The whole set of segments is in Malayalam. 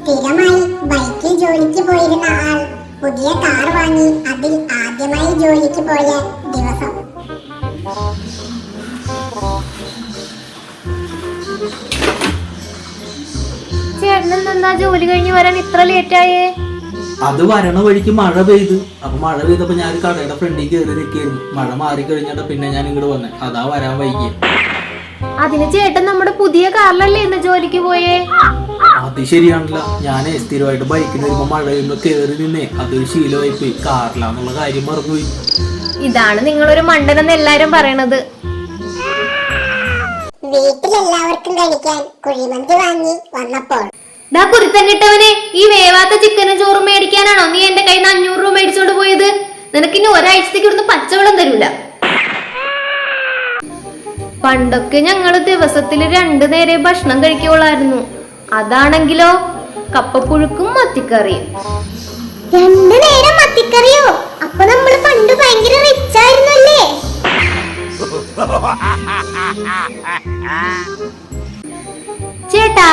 സ്ഥിരമായി ബൈക്കിൽ ജോലിക്ക് പോയിരുന്ന ആൾ പുതിയ കാർ വാങ്ങി അതിൽ ആദ്യമായി ജോലിക്ക് പോയ ദിവസം. ചേട്ടനെന്താ ജോലി കഴിഞ്ഞ് വരാൻ ഇത്ര ലേറ്റായേ? അത് വരണ വഴിക്ക് മഴ പെയ്തു. അപ്പൊ മഴ പെയ്തപ്പോ ഞാൻ കടയുടെ ഫ്രണ്ടിൽ കയറി നിൽക്കായിരുന്നു. മഴ മാറി കഴിഞ്ഞിട്ട് പിന്നെ ഞാൻ ഇങ്ങോട്ട് വന്നേ. അതാ വരാൻ വൈകിയ. അതിന് ചേട്ടൻ നമ്മുടെ പുതിയ കാറിലല്ലേ ഇന്ന് ജോലിക്ക് പോയേ? അത് ശരിയാണല്ല. ഞാൻ സ്ഥിരമായിട്ട് ബൈക്കിന് വരുമ്പോ മഴ പെയ്യുമ്പോ കയറി നിന്നേ അതൊരു ശീലമായി പോയി. കാറിലാന്നുള്ള കാര്യം മറന്നുപോയി. ഇതാണ് നിങ്ങളൊരു മണ്ടനെന്ന് എല്ലാരും പറയണത്. വീട്ടിലെല്ലാവർക്കും കഴിക്കാൻ കുഴിമന്തി വാങ്ങി വന്നപ്പോൾ കുരുത്തം കിട്ടവനെ, ഈ വേവാത്ത ചിക്കനും ചോറും മേടിക്കാനാണോ നീ എന്റെ കയ്യിൽ നിന്ന് 500 രൂപ മേടിച്ചോണ്ട് പോയത്? നിനക്കിനി ഒരാഴ്ചത്തേക്ക് ഇവിടുന്ന് പച്ചവെള്ളം തരൂല. പണ്ടൊക്കെ ഞങ്ങള് ദിവസത്തിൽ 2 നേരം ഭക്ഷണം കഴിക്കുള്ളായിരുന്നു. അതാണെങ്കിലോ കപ്പപ്പുഴുക്കും മത്തിക്കറിയും. 2 നേരം മത്തിക്കറിയോ? അപ്പൊ നമ്മൾ പണ്ട് ഭയങ്കര റിച്ച് ആയിരുന്നല്ലേ? ചേട്ടാ,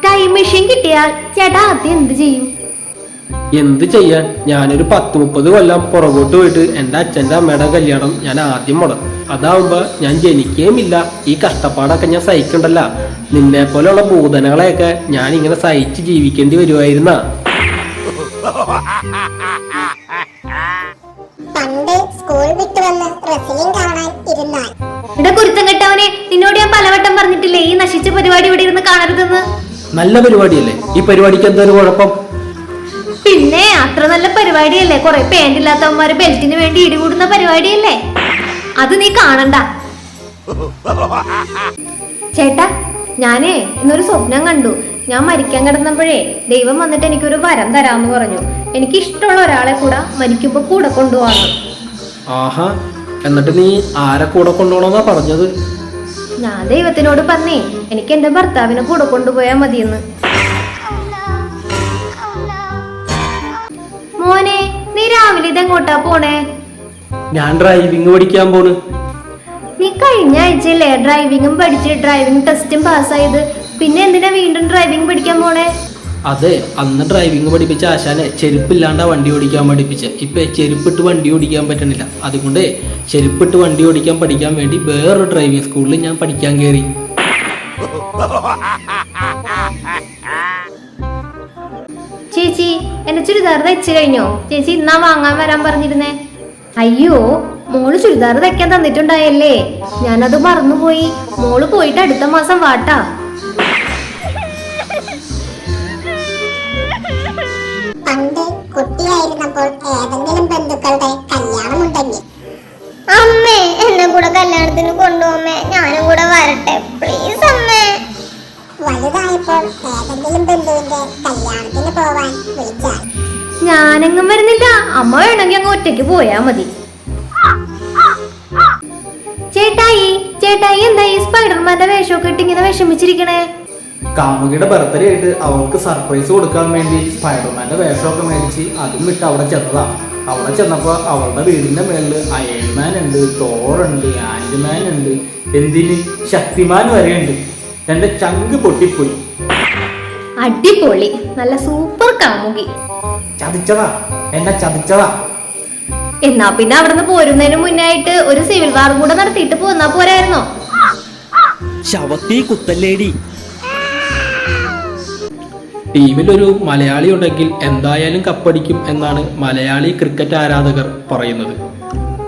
ടൈം മെഷീൻ കിട്ടിയാൽ ചേട്ടാ ആദ്യം എന്ത് ചെയ്യും? എന്ത് ചെയ്യാൻ, ഞാനൊരു 10-30 കൊല്ലം പുറകോട്ട് പോയിട്ട് എൻ്റെ അച്ഛൻ്റെ അമ്മയുടെ കല്യാണം ഞാൻ ആദ്യം മുടക്കും. അതാവുമ്പോ ഞാൻ ജനിക്കുകയുമില്ല. ഈ കഷ്ടപ്പാടൊക്കെ ഞാൻ സഹിക്കണ്ടല്ല. നിന്നെ പോലെയുള്ള ഭൂതനകളെയൊക്കെ ഞാൻ ഇങ്ങനെ സഹിച്ച് ജീവിക്കേണ്ടി വരുമായിരുന്ന. പണ്ട് സ്കൂൾ വിട്ട് വന്ന് റെസ്ലിംഗ് കാണാൻ ഇരുന്നാൽ ഇവിടെ കുരുത്തം കെട്ടവനെ, നിന്നോട് ഞാൻ പലവട്ടം പറഞ്ഞിട്ടില്ലേ ഈ നശിച്ച പരിപാടി ഇവിടെ ഇരുന്ന് കാണരുതെന്ന്? നല്ല പരിപാടിയല്ലേ ഈ പരിപാടിക്ക്? എന്തൊരു കുഴപ്പം? പിന്നെ അത്ര നല്ല പരിപാടിയല്ലേ? കുറെ പാന്റ് ഇല്ലാത്തവന്മാര് ബെൽറ്റിന് വേണ്ടി ഇടികൂടുന്ന പരിപാടിയല്ലേ? അത് നീ കാണണ്ട. ചേട്ടാ, ഞാനേ ഇന്നൊരു സ്വപ്നം കണ്ടു. ഞാൻ മരിക്കാൻ കിടന്നപ്പോഴേ ദൈവം വന്നിട്ട് എനിക്കൊരു വരം തരാമെന്ന് പറഞ്ഞു. എനിക്ക് ഇഷ്ടമുള്ള ഒരാളെ കൂടെ മരിക്കുമ്പോ കൂടെ കൊണ്ടുപോകാന്ന്. ആഹാ, എന്നിട്ട് നീ ആരെ കൂടെ കൊണ്ടുപോകണമെന്നാ പറഞ്ഞത്? ഞാൻ ദൈവത്തിനോട് പറഞ്ഞേ എനിക്ക് എന്റെ ഭർത്താവിനെ കൂടെ കൊണ്ടുപോയാ മതിയെന്ന്. മോനെ, നീ രാവിലെ ഇതെങ്ങോട്ടാ പോണേ? ഞാൻ ഡ്രൈവിംഗ് പഠിക്കാൻ പോണ്. നീ കഴിഞ്ഞ ആഴ്ചയല്ലേ ഡ്രൈവിംഗും പഠിച്ച് ഡ്രൈവിംഗ് ടെസ്റ്റും പാസ്സായത്? പിന്നെ എന്തിനാ വീണ്ടും ഡ്രൈവിംഗ് പഠിക്കാൻ പോണേ? അതെ, അന്ന് ഡ്രൈവിംഗ് പഠിപ്പിച്ച ആശാനെ ചെരുപ്പില്ലാണ്ടാ വണ്ടി ഓടിക്കാൻ പഠിപ്പിച്ച. ഇപ്പൊ ചെരുപ്പിട്ട് വണ്ടി ഓടിക്കാൻ പറ്റണില്ല. അതുകൊണ്ട് ചെരുപ്പിട്ട് വണ്ടി ഓടിക്കാൻ പഠിക്കാൻ വേണ്ടി വേറൊരു ഡ്രൈവിംഗ് സ്കൂളിൽ ഞാൻ പഠിക്കാൻ കയറി. ചേച്ചി, എന്റെ ചുരിദാർ തയ്ച്ചു കഴിഞ്ഞോ? ചേച്ചി ഇന്നാ വാങ്ങാൻ വരാൻ പറഞ്ഞിരുന്നേ. അയ്യോ, മോള് ചുരിദാർ തയ്ക്കാൻ തന്നിട്ടുണ്ടായല്ലേ, ഞാനത് മറന്നുപോയി. മോള് പോയിട്ട് അടുത്ത മാസം വാട്ടാ. പണ്ട് കുട്ടിയായിരുന്നപ്പോൾ ഏതെങ്കിലും ബന്ധുക്കളുടെ കല്യാണമുണ്ടെങ്കിൽ അമ്മേ എന്നെ കൂടെ കല്യാണത്തിന് കൊണ്ടുപോമ്മേ, ഞാനും കൂടെ വരട്ടെ പ്ലീസ് അമ്മേ. വലുതായപ്പോൾ ഏതെങ്കിലും ബന്ധുവിന്റെ കല്യാണത്തിന് പോവാൻ വിളിച്ചാൽ ഞാനെങ്ങും വരുന്നില്ല, അമ്മ വേണമെങ്കിൽ അങ്ങ് ഒറ്റയ്ക്ക് പോയാ മതി. ചേട്ടായി എന്തായി സ്പൈഡർമാന്റെ വേഷമൊക്കെ ഇട്ട് ഇങ്ങനെ വിഷമിച്ചിരിക്കണേ? കാമുകിയുടെ ബർത്ത്ഡേ ആയിട്ട് അവൾക്ക് സർപ്രൈസ് കൊടുക്കാൻ വേണ്ടി സ്പൈഡർമാന്റെ വേഷമൊക്കെ മേടിച്ച് അതും വിട്ട് അവിടെ ചെന്നതാ. അവിടെ ചെന്നപ്പോ അവളുടെ വീടിന്റെ മേളില് അയൺമാൻ ഉണ്ട്, തോറുണ്ട്, ആന്റ്മാൻ ഉണ്ട്, എന്തിന് ശക്തിമാൻ വരെ ഉണ്ട്. എന്റെ ചങ്ക് പൊട്ടിപ്പോയി. അടിപൊളി, നല്ല സൂപ്പർ കാമുകി. ചതിച്ചതാ, എന്നെ ചതിച്ചതാ. എന്നാ പിന്നെ അവിടുന്ന് പോരുന്നതിന് മുന്നായിട്ട് ഒരു സിവിൽ വാർ കൂടെ നടത്തിയിട്ട് പോന്നാ പോരായിരുന്നോ? ശവത്തി കുത്തല്ലേടി. ടീമിലൊരു മലയാളി ഉണ്ടെങ്കിൽ എന്തായാലും കപ്പടിക്കും എന്നാണ് മലയാളി ക്രിക്കറ്റ് ആരാധകർ പറയുന്നത്.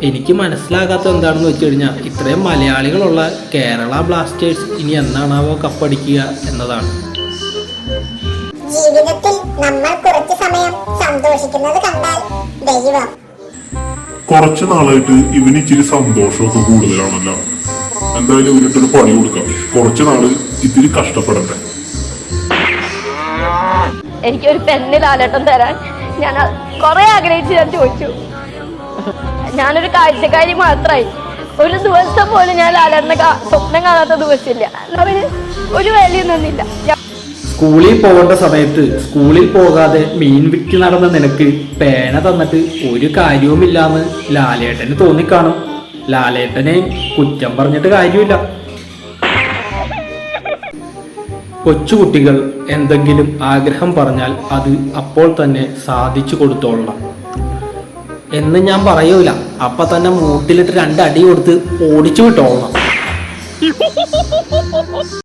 എനിക്ക് മനസ്സിലാകാത്ത എന്താണെന്ന് വെച്ച് കഴിഞ്ഞാൽ ഇത്രയും മലയാളികളുള്ള കേരള ബ്ലാസ്റ്റേഴ്സ് ഇനി എന്നാണാവോ കപ്പടിക്കുക എന്നതാണ്. ജീവിതത്തിൽ നമ്മൾ കുറച്ചു സമയം സന്തോഷിക്കുന്നത് കണ്ടാൽ ദൈവം. കുറച്ചു നാളായിട്ട് ഇവന് ഇച്ചിരി സന്തോഷമൊക്കെ കൂടുതലാണല്ലോ. എന്തായാലും ഇവനിട്ടൊരു പണി കൊടുക്കാം. കുറച്ചു നാള് ഇത്തിരി കഷ്ടപ്പെടട്ടെ. എനിക്കൊരു പെണ്ണ് ലാലേട്ടൻ തരാൻ ഞാൻ കുറെ ആഗ്രഹിച്ച് ഞാൻ ചോദിച്ചു. ഞാനൊരു കാഴ്ചക്കാരി മാത്രമായി. ഒരു ദിവസം പോലും ഞാൻ ലാലേട്ടനെ സ്വപ്നം കാണാത്ത ദിവസമില്ല. അവന് ഒരു വാല്യൂ ഒന്നുമില്ല. സ്കൂളിൽ പോകേണ്ട സമയത്ത് സ്കൂളിൽ പോകാതെ മീൻ വിറ്റ് നടന്ന നിനക്ക് പേന തന്നിട്ട് ഒരു കാര്യവുമില്ലാന്ന് ലാലേട്ടന് തോന്നിക്കാണും. ലാലേട്ടനെ കുറ്റം പറഞ്ഞിട്ട് കാര്യമില്ല. കൊച്ചുകുട്ടികൾ എന്തെങ്കിലും ആഗ്രഹം പറഞ്ഞാൽ അത് അപ്പോൾ തന്നെ സാധിച്ചു കൊടുത്തോളണം എന്ന് ഞാൻ പറയൂല. അപ്പൊ തന്നെ മൂട്ടിലിട്ട് 2 അടി കൊടുത്ത് ഓടിച്ചു വിട്ടോളണം.